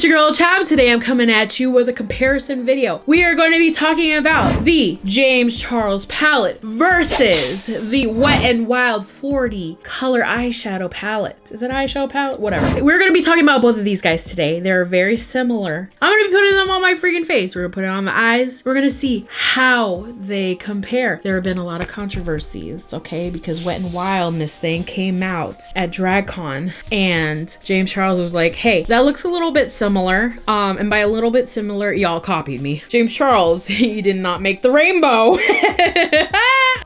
it's your girl Chab. Today I'm coming at you with a comparison video. We are going to be talking about the James Charles palette versus the Wet n Wild 40 color eyeshadow palette. Is it eyeshadow palette? Whatever. We're going to be talking about both of these guys today. They're very similar. I'm going to be putting them on my freaking face. We're going to put it on the eyes. We're going to see how they compare. There have been a lot of controversies, okay? Because Wet n Wild, this thing came out at DragCon and James Charles was like, hey, that looks a little bit similar. And by a little bit similar, y'all copied me. James Charles, you did not make the rainbow.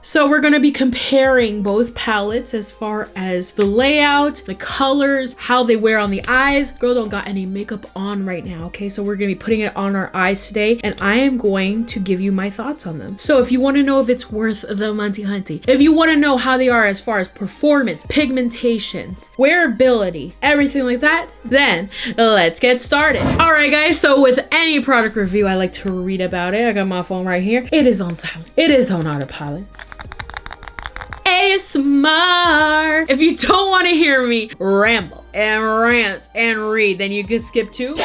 So we're gonna be comparing both palettes as far as the layout, the colors, how they wear on the eyes. Girl don't got any makeup on right now, okay? So we're gonna be putting it on our eyes today, and I am going to give you my thoughts on them. So if you wanna know if it's worth the money hunty, if you wanna know how they are as far as performance, pigmentation, wearability, everything like that, then let's get started. All right, guys, so with any product review, I like to read about it. I got my phone right here. It is on silent. It is on autopilot. ASMR. If you don't want to hear me ramble and rant and read, then you can skip to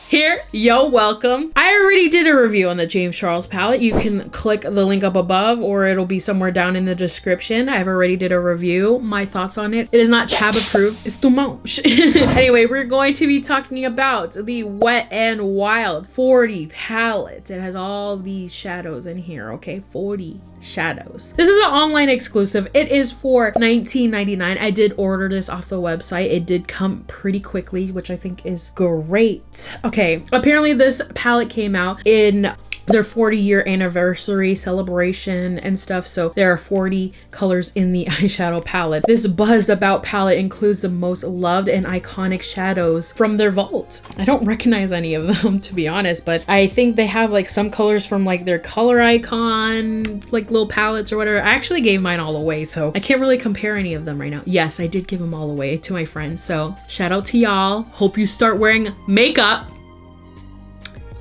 here. Yo, welcome. I already did a review on the James Charles palette. You can click the link up above or it'll be somewhere down in the description. I've already did a review. My thoughts on it. It is not Chab approved. It's too much. Anyway, we're going to be talking about the Wet n Wild 40 palette. It has all these shadows in here, okay? 40 shadows. This is an online exclusive. It is for $19.99. I did order this off the website. It did come pretty quickly, which I think is great. Okay, apparently this palette came out in their 40-year anniversary celebration and stuff, so there are 40 colors in the eyeshadow palette. This buzzed about palette includes the most loved and iconic shadows from their vault. I don't recognize any of them, to be honest, but I think they have like some colors from like their color icon, like little palettes or whatever. I actually gave mine all away, so I can't really compare any of them right now. Yes, I did give them all away to my friends, so shout out to y'all. Hope you start wearing makeup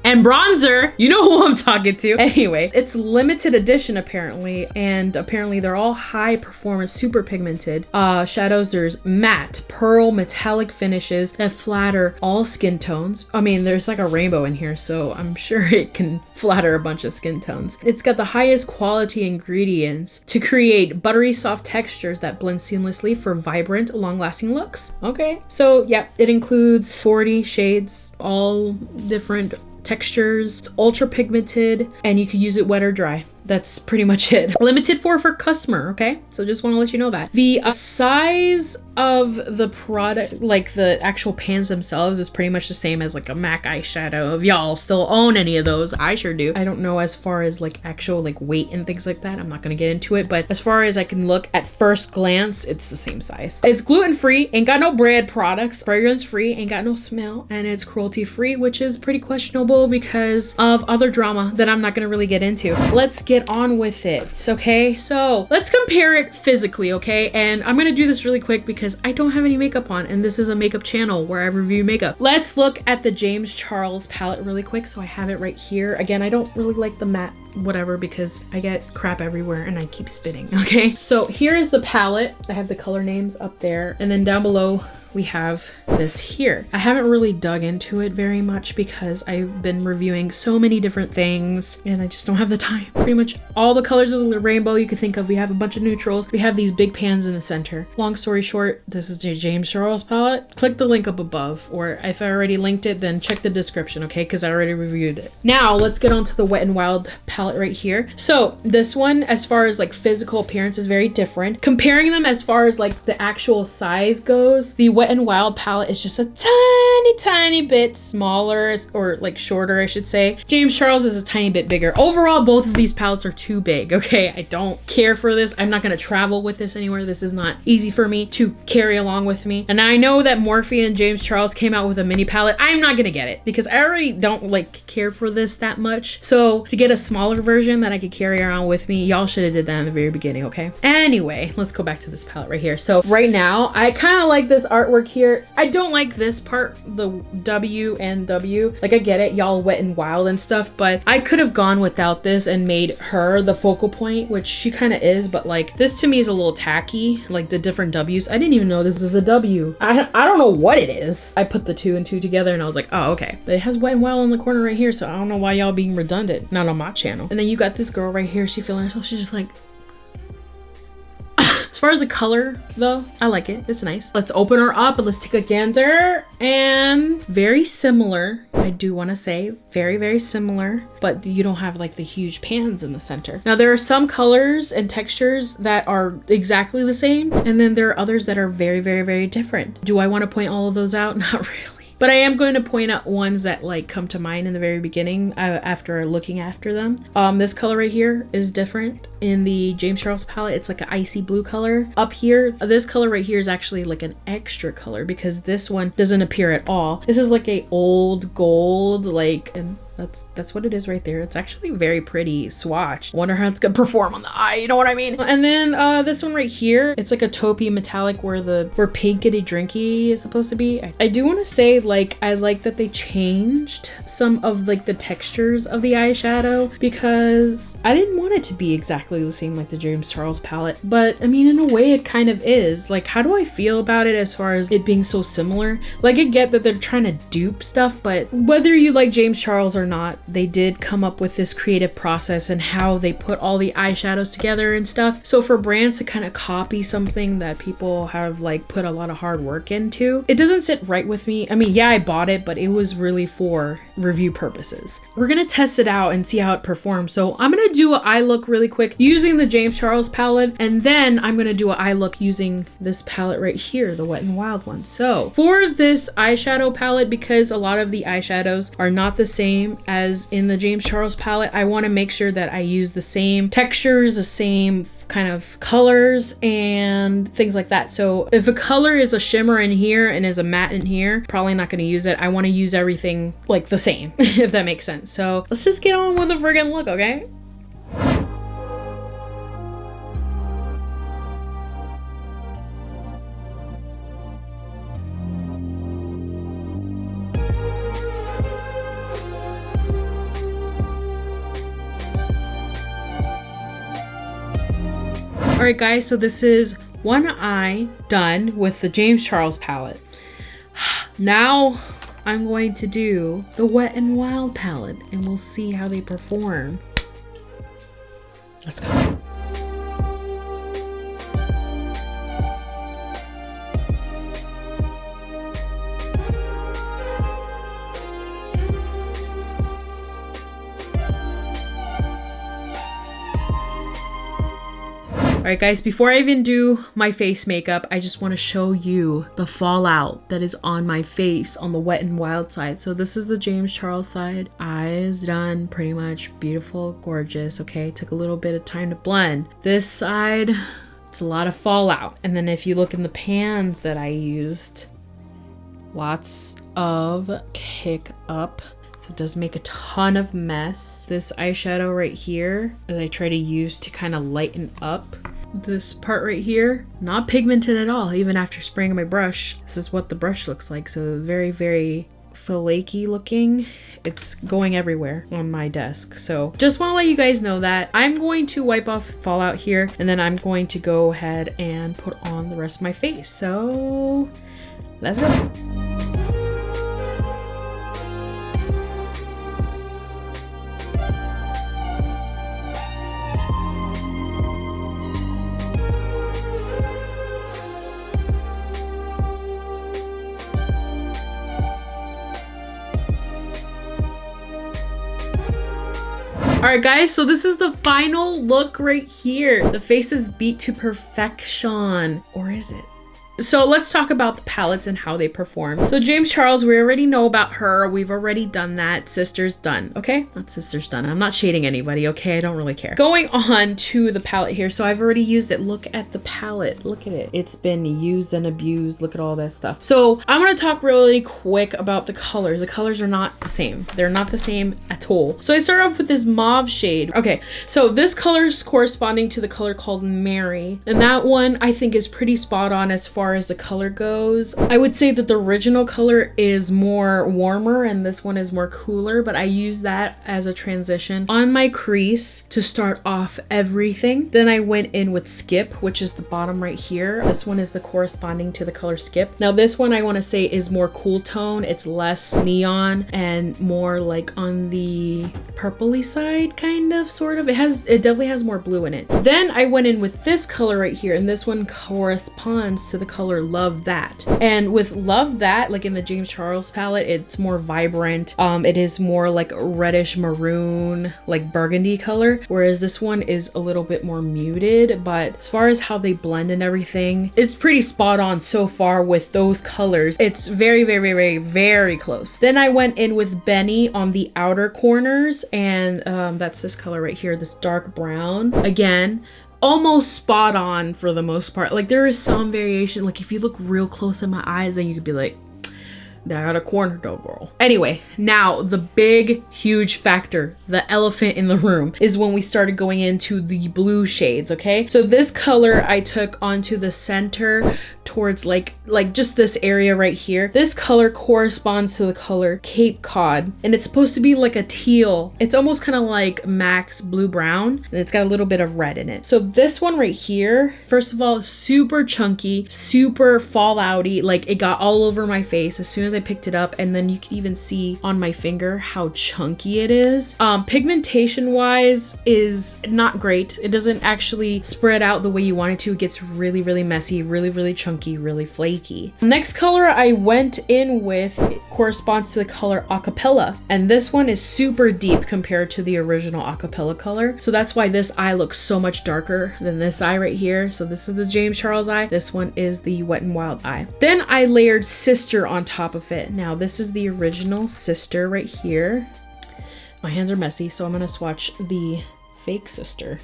and bronzer. You know who I'm talking to. Anyway, it's limited edition apparently, and apparently they're all high performance, super pigmented shadows. There's matte, pearl, metallic finishes that flatter all skin tones. I mean, there's like a rainbow in here, so I'm sure it can flatter a bunch of skin tones. It's got the highest quality ingredients to create buttery soft textures that blend seamlessly for vibrant, long-lasting looks. Okay, so yeah, it includes 40 shades, all different textures. It's ultra pigmented and you can use it wet or dry. That's pretty much it. Limited for customer, okay? So just want to let you know that. The size of the product, like the actual pans themselves, is pretty much the same as like a MAC eyeshadow. If y'all still own any of those, I sure do. I don't know as far as like actual like weight and things like that. I'm not gonna get into it, but as far as I can look at first glance, it's the same size. It's gluten-free, ain't got no bread products, fragrance-free, ain't got no smell, and it's cruelty-free, which is pretty questionable because of other drama that I'm not gonna really get into. Let's get on with it, okay? So let's compare it physically, okay? And I'm gonna do this really quick because I don't have any makeup on, and this is a makeup channel where I review makeup. Let's look at the James Charles palette really quick. So I have it right here. Again, I don't really like the matte whatever because I get crap everywhere and I keep spitting, okay? So here is the palette. I have the color names up there, and then down below we have this here. I haven't really dug into it very much because I've been reviewing so many different things and I just don't have the time. Pretty much all the colors of the rainbow you can think of. We have a bunch of neutrals. We have these big pans in the center. Long story short, this is the James Charles palette. Click the link up above, or if I already linked it, then check the description, okay? Because I already reviewed it. Now let's get on to the Wet n Wild palette right here. So this one, as far as like physical appearance, is very different. Comparing them as far as like the actual size goes, the Wet n Wild palette is just a tiny bit smaller, or like shorter I should say. James Charles is a tiny bit bigger. Overall, both of these palettes are too big, okay? I don't care for this. I'm not gonna travel with this anywhere. This is not easy for me to carry along with me. And I know that Morphe and James Charles came out with a mini palette. I'm not gonna get it because I already don't like care for this that much. So to get a smaller version that I could carry around with me, y'all should have did that in the very beginning, okay? Anyway, let's go back to this palette right here. So right now, I kind of like this art artwork here. I don't like this part, the W and W. Like, I get it, y'all Wet and Wild and stuff, but I could have gone without this and made her the focal point, which she kind of is, but like this to me is a little tacky, like the different W's. I didn't even know this is a W. I don't know what it is. I put the 2 and 2 together and I was like, oh, okay. But it has Wet and Wild in the corner right here, so I don't know why y'all being redundant. Not on my channel. And then you got this girl right here. She feeling herself. She's just like, as far as the color though, I like it. It's nice. Let's open her up and let's take a gander. And very similar. I do want to say very, very similar, but you don't have like the huge pans in the center. Now there are some colors and textures that are exactly the same. And then there are others that are very, very, very different. Do I want to point all of those out? Not really. But I am going to point out ones that like come to mind in the very beginning after looking after them. This color right here is different. In the James Charles palette, it's like an icy blue color. Up here, this color right here is actually like an extra color because this one doesn't appear at all. This is like a old gold, like, and that's what it is right there. It's actually very pretty swatch. Wonder how it's gonna perform on the eye, you know what I mean? And then this one right here, it's like a taupey metallic where pinkity drinky is supposed to be. I do want to say, like, I like that they changed some of like the textures of the eyeshadow because I didn't want it to be exactly the same like the James Charles palette, but I mean, in a way it kind of is. Like, how do I feel about it as far as it being so similar? Like, I get that they're trying to dupe stuff, but whether you like James Charles or not, they did come up with this creative process and how they put all the eyeshadows together and stuff. So for brands to kind of copy something that people have like put a lot of hard work into, it doesn't sit right with me. I mean, yeah, I bought it, but it was really for review purposes. We're gonna test it out and see how it performs. So I'm gonna do an eye look really quick using the James Charles palette, and then I'm gonna do an eye look using this palette right here, the Wet and Wild one. So for this eyeshadow palette, because a lot of the eyeshadows are not the same as in the James Charles palette, I want to make sure that I use the same textures, the same kind of colors and things like that. So if a color is a shimmer in here and is a matte in here, probably not going to use it. I want to use everything like the same, if that makes sense. So let's just get on with the friggin' look, okay? All right, guys, so this is one eye done with the James Charles palette. Now I'm going to do the Wet and Wild palette and we'll see how they perform. Let's go. Alright guys, before I even do my face makeup, I just want to show you the fallout that is on my face on the Wet and Wild side. So this is the James Charles side. Eyes done, pretty much beautiful, gorgeous, okay? Took a little bit of time to blend. This side, it's a lot of fallout. And then if you look in the pans that I used, lots of kick up. So it does make a ton of mess. This eyeshadow right here that I try to use to kind of lighten up this part right here, not pigmented at all. Even after spraying my brush, this is what the brush looks like. So very, very flaky looking. It's going everywhere on my desk. So just want to let you guys know that I'm going to wipe off fallout here, and then I'm going to go ahead and put on the rest of my face. So let's go. Alright guys, so this is the final look right here. The face is beat to perfection. Or is it? So let's talk about the palettes and how they perform. So James Charles, we already know about her. We've already done that. Sister's done, okay? Not Sister's done. I'm not shading anybody, okay? I don't really care. Going on to the palette here. So I've already used it. Look at the palette. Look at it. It's been used and abused. Look at all that stuff. So I'm gonna talk really quick about the colors. The colors are not the same. They're not the same at all. So I start off with this mauve shade. Okay, so this color is corresponding to the color called Mary. And that one I think is pretty spot on as far far as the color goes. I would say that the original color is more warmer and this one is more cooler, but I use that as a transition on my crease to start off everything. Then I went in with Skip, which is the bottom right here. This one is the corresponding to the color Skip. Now this one I want to say is more cool tone. It's less neon and more like on the purpley side, kind of, sort of. It definitely has more blue in it. Then I went in with this color right here, and this one corresponds to the color Love That. And with Love That, like in the James Charles palette, it's more vibrant. It is more like reddish maroon, like burgundy color, whereas this one is a little bit more muted. But as far as how they blend and everything, it's pretty spot on so far with those colors. It's very, very, very, very close. Then I went in with Benny on the outer corners, and that's this color right here, this dark brown. Again, almost spot on for the most part. Like there is some variation. Like if you look real close in my eyes, then you could be like, I got a corner though, girl. Anyway, now the big, huge factor, the elephant in the room, is when we started going into the blue shades, okay? So this color I took onto the center towards like just this area right here. This color corresponds to the color Cape Cod, and it's supposed to be like a teal. It's almost kind of like Max Blue Brown, and it's got a little bit of red in it. So this one right here, first of all, super chunky, super fallouty. Like it got all over my face as soon as I picked it up, and then you can even see on my finger how chunky it is. Pigmentation wise is not great. It doesn't actually spread out the way you want it to. It gets really, really messy, really, really chunky, really flaky. Next color I went in with corresponds to the color Acapella, and this one is super deep compared to the original Acapella color. So that's why this eye looks so much darker than this eye right here. So this is the James Charles eye. This one is the Wet n Wild eye. Then I layered Sister on top of it. Now this is the original Sister right here. My hands are messy, so I'm gonna swatch the fake Sister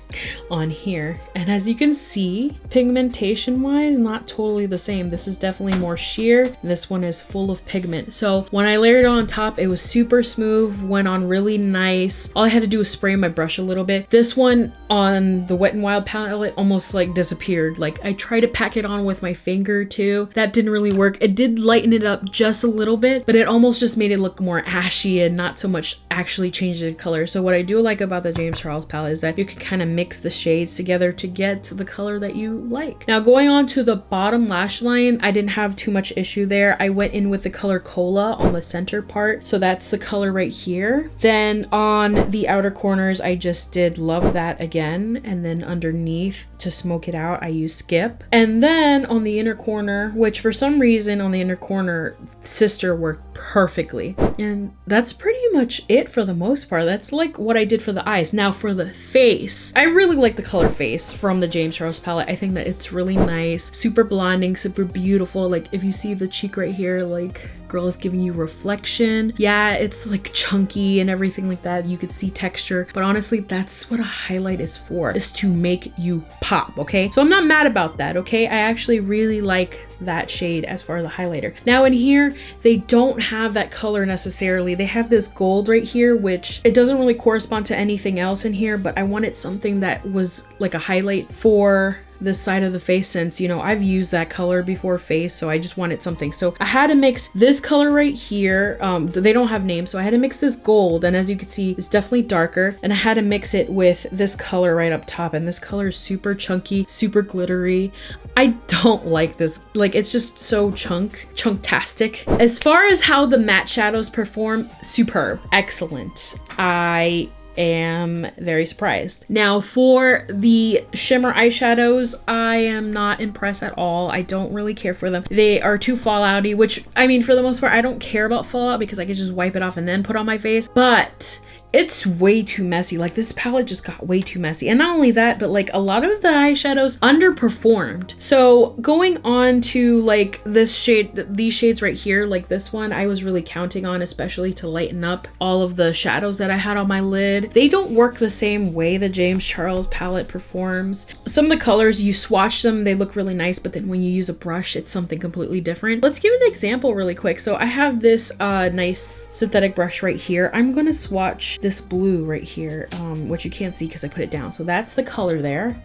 on here, and as you can see, pigmentation wise, not totally the same. This is definitely more sheer, and this one is full of pigment. So when I layered it on top, it was super smooth, went on really nice. All I had to do was spray my brush a little bit. This one on the Wet n Wild palette almost like disappeared. Like I tried to pack it on with my finger too. That didn't really work. It did lighten it up just a little bit, but it almost just made it look more ashy and not so much actually change the color. So what I do like about the James Charles palette is that you can kind of mix the shades together to get to the color that you like. Now going on to the bottom lash line, I didn't have too much issue there. I went in with the color Cola on the center part. So that's the color right here. Then on the outer corners, I just did Love That again. And then underneath to smoke it out, I used Skip. And then on the inner corner, which for some reason on the inner corner, Sister worked perfectly. And that's pretty much it for the most part. That's like what I did for the eyes. Now for the face, I really like the color Face from the James Charles palette. I think that it's really nice, super blinding, super beautiful. Like if you see the cheek right here, like girl is giving you reflection. Yeah, it's like chunky and everything like that. You could see texture, but honestly, that's what a highlight is for, is to make you pop, okay? So I'm not mad about that, okay? I actually really like that shade as far as a highlighter. Now in here, they don't have that color necessarily. They have this gold right here, which it doesn't really correspond to anything else in here, but I wanted something that was like a highlight for this side of the face, since you know I've used that color before face, so I just wanted something. So I had to mix this color right here. They don't have names, so I had to mix this gold, and as you can see, it's definitely darker, and I had to mix it with this color right up top, and this color is super chunky, super glittery. I don't like this. Like it's just so chunktastic. As far as how the matte shadows perform, superb, excellent. I am very surprised. Now for the shimmer eyeshadows, I am not impressed at all. I don't really care for them. They are too fallouty, which I mean, for the most part, I don't care about fallout because I can just wipe it off and then put on my face, but it's way too messy. Like this palette just got way too messy. And not only that, but like a lot of the eyeshadows underperformed. So going on to like this shade, these shades right here, like this one, I was really counting on, especially to lighten up all of the shadows that I had on my lid. They don't work the same way the James Charles palette performs. Some of the colors, you swatch them, they look really nice, but then when you use a brush, it's something completely different. Let's give an example really quick. So I have this nice synthetic brush right here. I'm gonna swatch this blue right here, which you can't see because I put it down. So that's the color there.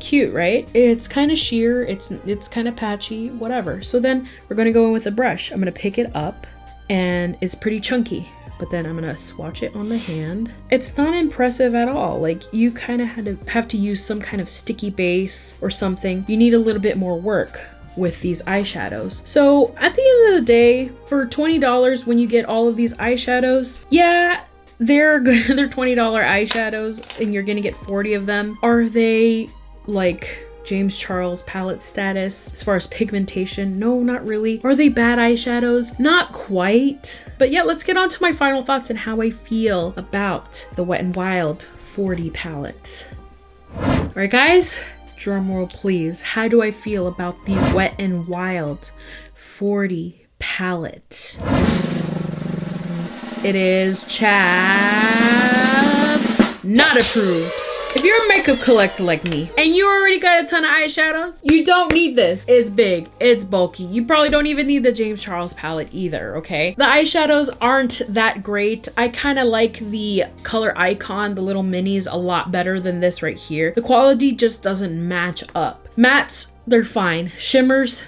Cute, right? It's kind of sheer, it's kind of patchy, whatever. So then we're gonna go in with a brush. I'm gonna pick it up and it's pretty chunky, but then I'm gonna swatch it on the hand. It's not impressive at all. Like, you kind of have to use some kind of sticky base or something. You need a little bit more work with these eyeshadows. So at the end of the day, for $20 when you get all of these eyeshadows, yeah, they're $20 eyeshadows and you're gonna get 40 of them. Are they like James Charles palette status as far as pigmentation? No, not really. Are they bad eyeshadows? Not quite. But yeah, let's get on to my final thoughts and how I feel about the Wet n Wild 40 palette. All right, guys, drum roll please. How do I feel about the Wet n Wild 40 palette? It is Chab not approved. If you're a makeup collector like me and you already got a ton of eyeshadows, you don't need this. It's big, it's bulky. You probably don't even need the James Charles palette either, okay? The eyeshadows aren't that great. I kind of like the color icon, the little minis, a lot better than this right here. The quality just doesn't match up. Mattes, they're fine. Shimmers,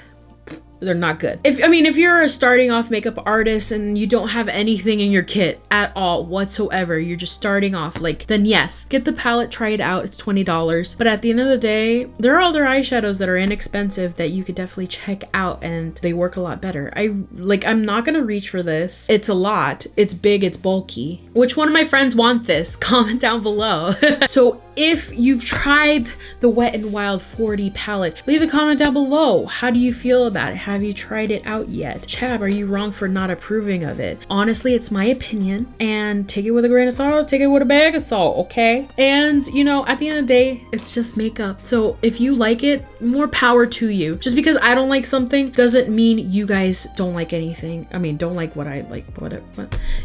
they're not good. If you're a starting off makeup artist and you don't have anything in your kit at all whatsoever, you're just starting off, like, then yes, get the palette, try it out. It's $20. But at the end of the day, there are other eyeshadows that are inexpensive that you could definitely check out and they work a lot better. I'm not gonna reach for this. It's a lot. It's big, it's bulky. Which one of my friends want this? Comment down below. So if you've tried the Wet n Wild 40 palette, leave a comment down below. How do you feel about it? Have you tried it out yet? Chab, are you wrong for not approving of it? Honestly, it's my opinion, and take it with a grain of salt, take it with a bag of salt, okay? And you know, at the end of the day, it's just makeup. So if you like it, more power to you. Just because I don't like something doesn't mean you guys don't like anything. I mean, don't like what I like, what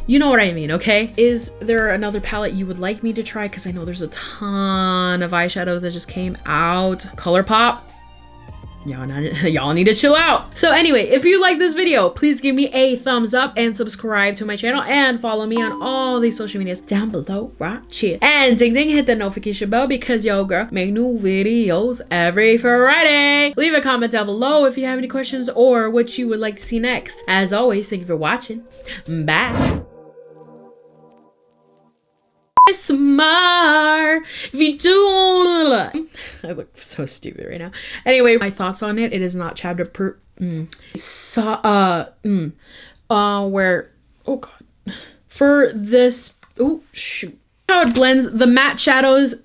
you know what I mean, okay? Is there another palette you would like me to try? Because I know there's a ton of eyeshadows that just came out. ColourPop, y'all need to chill out. So anyway, if you like this video, please give me a thumbs up and subscribe to my channel and follow me on all these social medias down below right here. And ding hit the notification bell because yo girl make new videos every Friday. Leave a comment down below if you have any questions or what you would like to see next. As always, thank you for watching. Bye. Smart. If you do, I look so stupid right now. Anyway, my thoughts on it. It is not Chab approved. Where, oh god, for this, oh shoot, how it blends the matte shadows